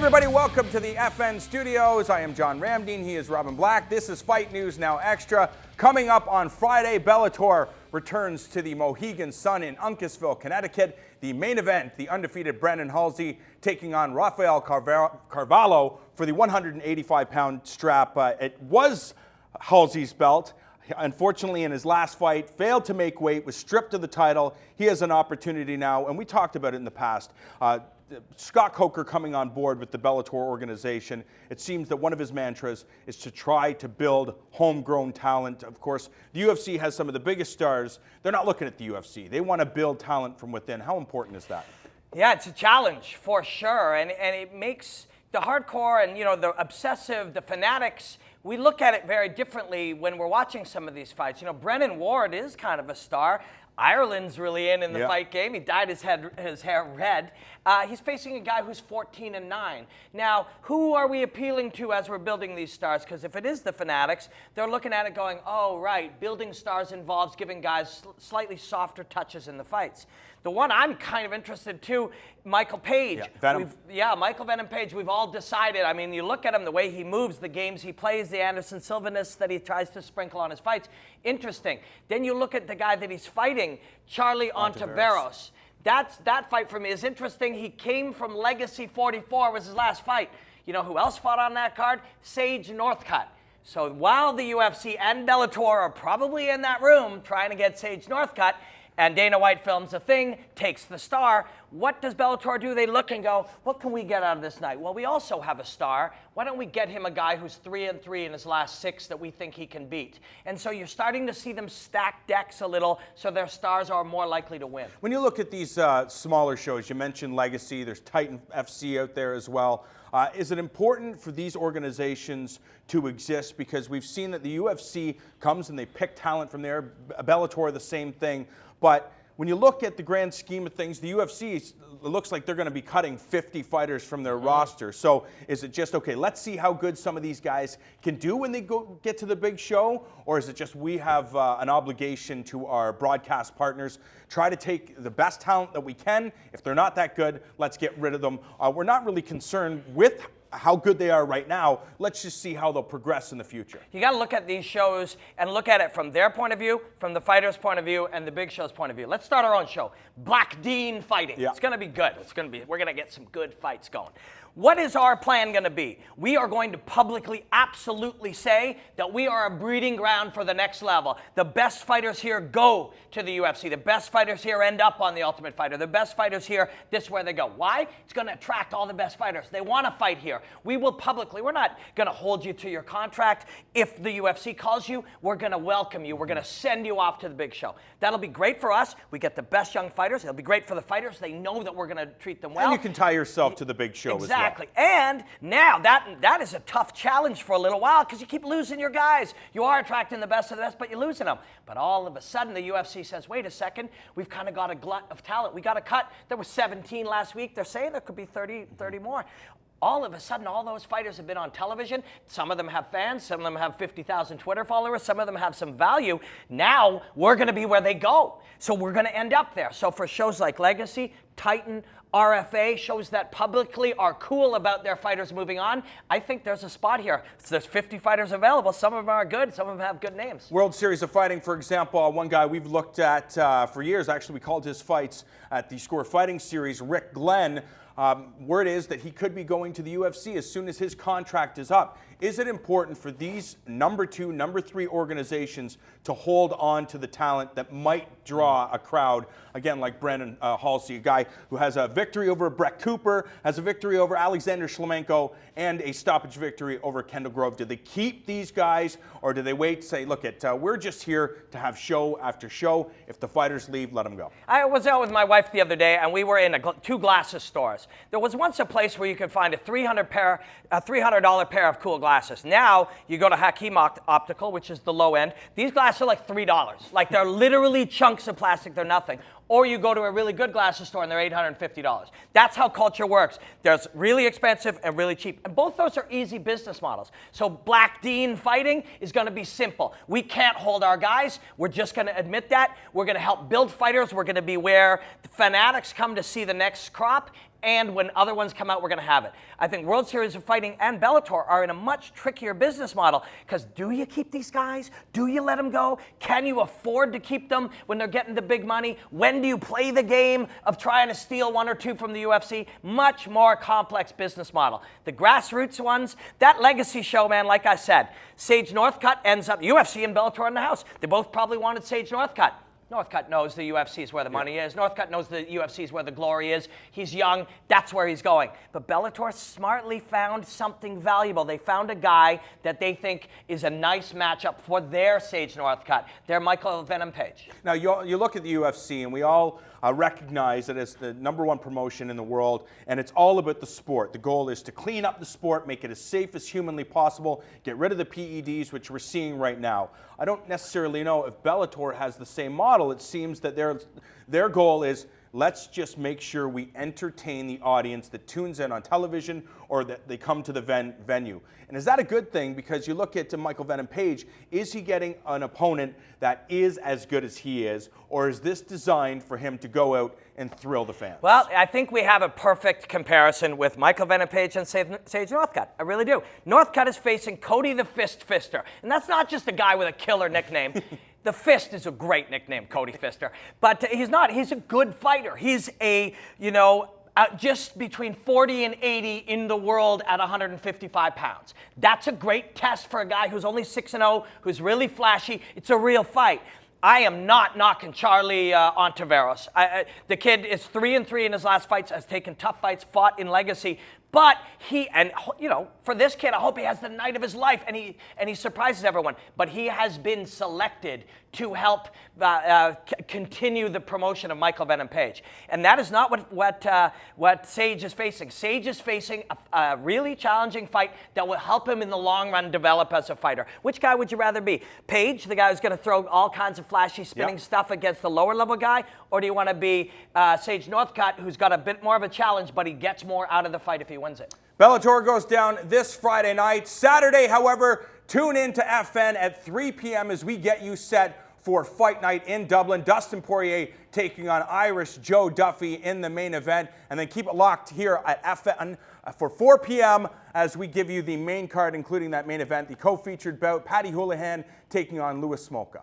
everybody, welcome to the FN Studios. I am John Ramdeen, he is Robin Black. This is Fight News Now Extra. Coming up on Friday, Bellator returns to the Mohegan Sun in Uncasville, Connecticut. The main event, the undefeated Brandon Halsey taking on Rafael Carvalho for the 185-pound strap. It was Halsey's belt. Unfortunately, in his last fight, failed to make weight, was stripped of the title. He has an opportunity now, and we talked about it in the past. Scott Coker coming on board with the Bellator organization. It seems that one of his mantras is to try to build homegrown talent. Of course, the UFC has some of the biggest stars. They're not looking at the UFC. They want to build talent from within. How important is that? Yeah, it's a challenge for sure, and it makes the hardcore and, you know, the obsessive, the fanatics, we look at it very differently when we're watching some of these fights. You know, Brennan Ward is kind of a star. Ireland's really in the fight game. He dyed his hair red. He's facing a guy who's 14-9. Now, who are we appealing to as we're building these stars? Because if it is the fanatics, they're looking at it going, oh, right, building stars involves giving guys slightly softer touches in the fights. The one I'm kind of interested to, Michael Page. Michael Venom Page. We've all decided. I mean, you look at him, the way he moves, the games he plays, the Anderson Silva-ness that he tries to sprinkle on his fights. Interesting. Then you look at the guy that he's fighting, Charlie Ontiveros. That fight for me is interesting. He came from Legacy 44, was his last fight. You know who else fought on that card? Sage Northcutt. So while the UFC and Bellator are probably in that room trying to get Sage Northcutt, and Dana White films a thing, takes the star, what does Bellator do? They look and go, what can we get out of this night? Well, we also have a star. Why don't we get him a guy who's 3-3 in his last 6 that we think he can beat? And so you're starting to see them stack decks a little so their stars are more likely to win. When you look at these smaller shows, you mentioned Legacy, there's Titan FC out there as well. Is it important for these organizations to exist? Because we've seen that the UFC comes and they pick talent from there, Bellator the same thing. But when you look at the grand scheme of things, the UFC, it looks like they're going to be cutting 50 fighters from their roster. So is it just, okay, let's see how good some of these guys can do when they get to the big show? Or is it just we have an obligation to our broadcast partners, try to take the best talent that we can. If they're not that good, let's get rid of them. We're not really concerned with how good they are right now. Let's just see how they'll progress in the future. You got to look at these shows and look at it from their point of view, from the fighter's point of view, and the big show's point of view. Let's start our own show, Black Dean Fighting. It's going to be good. We're going to get some good fights going. What is our plan going to be? We are going to publicly absolutely say that we are a breeding ground for the next level. The best fighters here go to the UFC. The best fighters here end up on The Ultimate Fighter. The best fighters here, this is where they go. Why? It's going to attract all the best fighters. They want to fight here. We will publicly, we're not going to hold you to your contract. If the UFC calls you, we're going to welcome you. We're going to send you off to the big show. That'll be great for us. We get the best young fighters. It'll be great for the fighters. They know that we're going to treat them well. And you can tie yourself to the big show as well. Exactly. And now that is a tough challenge for a little while because you keep losing your guys. You are attracting the best of the best, but you're losing them. But all of a sudden, the UFC says, wait a second, we've kind of got a glut of talent. We got to cut. There were 17 last week. They're saying there could be 30 more. All of a sudden, all those fighters have been on television. Some of them have fans. Some of them have 50,000 Twitter followers. Some of them have some value. Now, we're going to be where they go. So we're going to end up there. So for shows like Legacy, Titan, RFA, shows that publicly are cool about their fighters moving on, I think there's a spot here. There's 50 fighters available. Some of them are good. Some of them have good names. World Series of Fighting, for example, one guy we've looked at for years. Actually, we called his fights at the Score Fighting Series, Rick Glenn. Word is that he could be going to the UFC as soon as his contract is up. Is it important for these number 2, number 3 organizations to hold on to the talent that might draw a crowd, again, like Brandon Halsey, a guy who has a victory over Brett Cooper, has a victory over Alexander Shlemenko, and a stoppage victory over Kendall Grove? Do they keep these guys, or do they wait to say, look, we're just here to have show after show. If the fighters leave, let them go? I was out with my wife the other day, and we were in 2 glasses stores. There was once a place where you could find a $300 pair of cool glasses. Now, you go to Hakim Optical, which is the low end. These glasses are like $3. Like, they're literally chunks of plastic. They're nothing. Or you go to a really good glasses store and they're $850. That's how culture works. There's really expensive and really cheap. And both those are easy business models. So Black Dean Fighting is going to be simple. We can't hold our guys. We're just going to admit that. We're going to help build fighters. We're going to be where the fanatics come to see the next crop. and when other ones come out, we're going to have it. I think World Series of Fighting and Bellator are in a much trickier business model, because do you keep these guys? Do you let them go? Can you afford to keep them when they're getting the big money? When do you play the game of trying to steal one or two from the UFC? Much more complex business model. The grassroots ones, that legacy show, man, like I said, Sage Northcutt ends up, UFC and Bellator in the house. They both probably wanted Sage Northcutt. Northcutt knows the UFC is where the money is. Northcutt knows the UFC is where the glory is. He's young. That's where he's going. But Bellator smartly found something valuable. They found a guy that they think is a nice matchup for their Sage Northcutt, their Michael Venom Page. Now, you look at the UFC, and we all recognize that it's the #1 promotion in the world, and it's all about the sport. The goal is to clean up the sport, make it as safe as humanly possible, get rid of the PEDs, which we're seeing right now. I don't necessarily know if Bellator has the same model. It seems that their goal is, let's just make sure we entertain the audience that tunes in on television or that they come to the venue. And is that a good thing? Because you look at Michael Venom Page, is he getting an opponent that is as good as he is, or is this designed for him to go out and thrill the fans? Well, I think we have a perfect comparison with Michael Venom Page and Sage Northcutt. I really do. Northcutt is facing Cody the Fist Fister. And that's not just a guy with a killer nickname. The Fist is a great nickname, Cody Fister. But he's not. He's a good fighter. He's a, just between 40 and 80 in the world at 155 pounds. That's a great test for a guy who's only 6-0, who's really flashy. It's a real fight. I am not knocking Charlie Ontiveros. The kid is 3-3 in his last fights, has taken tough fights, fought in legacy. But for this kid, I hope he has the night of his life and he surprises everyone. But he has been selected to help continue the promotion of Michael Venom Page. And that is not what Sage is facing. Sage is facing a really challenging fight that will help him in the long run develop as a fighter. Which guy would you rather be? Page, the guy who's going to throw all kinds of flashy spinning stuff against the lower level guy? Or do you want to be Sage Northcutt, who's got a bit more of a challenge, but he gets more out of the fight if he wins it? Bellator goes down this Friday night. Saturday, however, tune in to FN at 3 p.m. as we get you set for Fight Night in Dublin. Dustin Poirier taking on Irish Joe Duffy in the main event. And then keep it locked here at FN for 4 p.m. as we give you the main card, including that main event, the co-featured bout, Paddy Holohan taking on Louis Smolka.